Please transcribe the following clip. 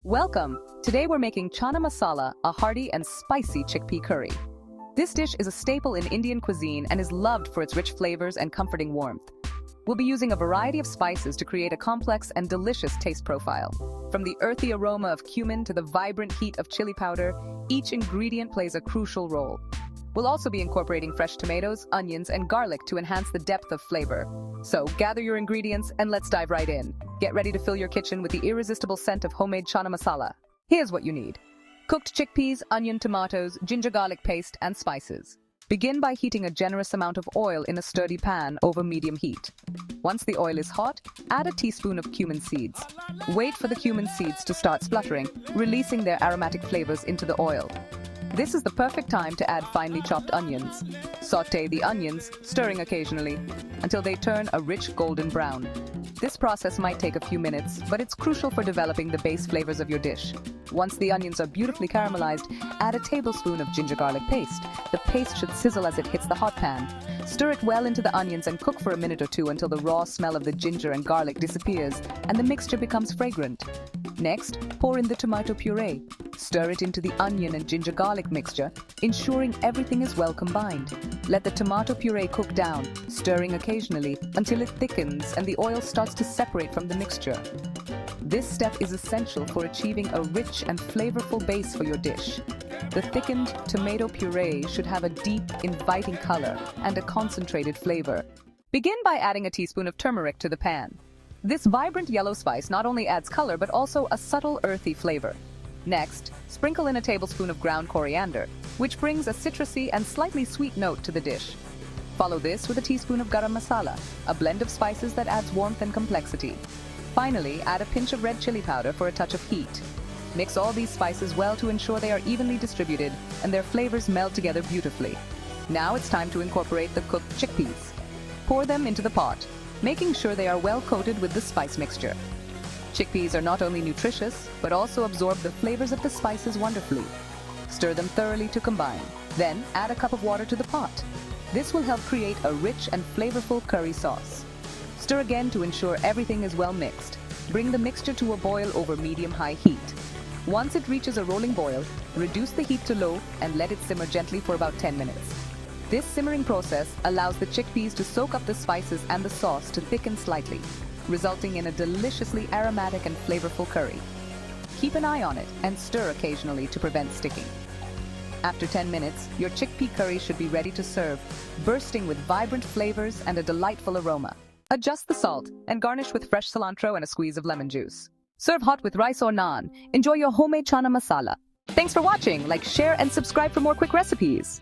Welcome! Today we're making Chana Masala, a hearty and spicy chickpea curry. This dish is a staple in Indian cuisine and is loved for its rich flavors and comforting warmth. We'll be using a variety of spices to create a complex and delicious taste profile. From the earthy aroma of cumin to the vibrant heat of chili powder, each ingredient plays a crucial role. We'll also be incorporating fresh tomatoes, onions, and garlic to enhance the depth of flavor. So, gather your ingredients and let's dive right in. Get ready to fill your kitchen with the irresistible scent of homemade Chana Masala. Here's what you need: cooked chickpeas, onion, tomatoes, ginger garlic paste, and spices. Begin by heating a generous amount of oil in a sturdy pan over medium heat. Once the oil is hot, add a teaspoon of cumin seeds. Wait for the cumin seeds to start spluttering, releasing their aromatic flavors into the oil. This is the perfect time to add finely chopped onions. Sauté the onions, stirring occasionally, until they turn a rich golden brown. This process might take a few minutes, but it's crucial for developing the base flavors of your dish. Once the onions are beautifully caramelized, add a tablespoon of ginger garlic paste. The paste should sizzle as it hits the hot pan. Stir it well into the onions and cook for a minute or two until the raw smell of the ginger and garlic disappears and the mixture becomes fragrant. Next, pour in the tomato puree. Stir it into the onion and ginger garlic mixture, ensuring everything is well combined. Let the tomato puree cook down, stirring occasionally until it thickens and the oil starts to separate from the mixture. This step is essential for achieving a rich and flavorful base for your dish. The thickened tomato puree should have a deep, inviting color and a concentrated flavor. Begin by adding a teaspoon of turmeric to the pan. This vibrant yellow spice not only adds color but also a subtle earthy flavor. Next, sprinkle in a tablespoon of ground coriander, which brings a citrusy and slightly sweet note to the dish. Follow this with a teaspoon of garam masala, a blend of spices that adds warmth and complexity. Finally, add a pinch of red chili powder for a touch of heat. Mix all these spices well to ensure they are evenly distributed and their flavors meld together beautifully. Now it's time to incorporate the cooked chickpeas. Pour them into the pot, making sure they are well coated with the spice mixture. Chickpeas are not only nutritious, but also absorb the flavors of the spices wonderfully. Stir them thoroughly to combine. Then, add a cup of water to the pot. This will help create a rich and flavorful curry sauce. Stir again to ensure everything is well mixed. Bring the mixture to a boil over medium-high heat. Once it reaches a rolling boil, reduce the heat to low and let it simmer gently for about 10 minutes. This simmering process allows the chickpeas to soak up the spices and the sauce to thicken slightly, resulting in a deliciously aromatic and flavorful curry. Keep an eye on it and stir occasionally to prevent sticking. After 10 minutes, your chickpea curry should be ready to serve, bursting with vibrant flavors and a delightful aroma. Adjust the salt and garnish with fresh cilantro and a squeeze of lemon juice. Serve hot with rice or naan. Enjoy your homemade Chana Masala. Thanks for watching. Like, share, and subscribe for more quick recipes.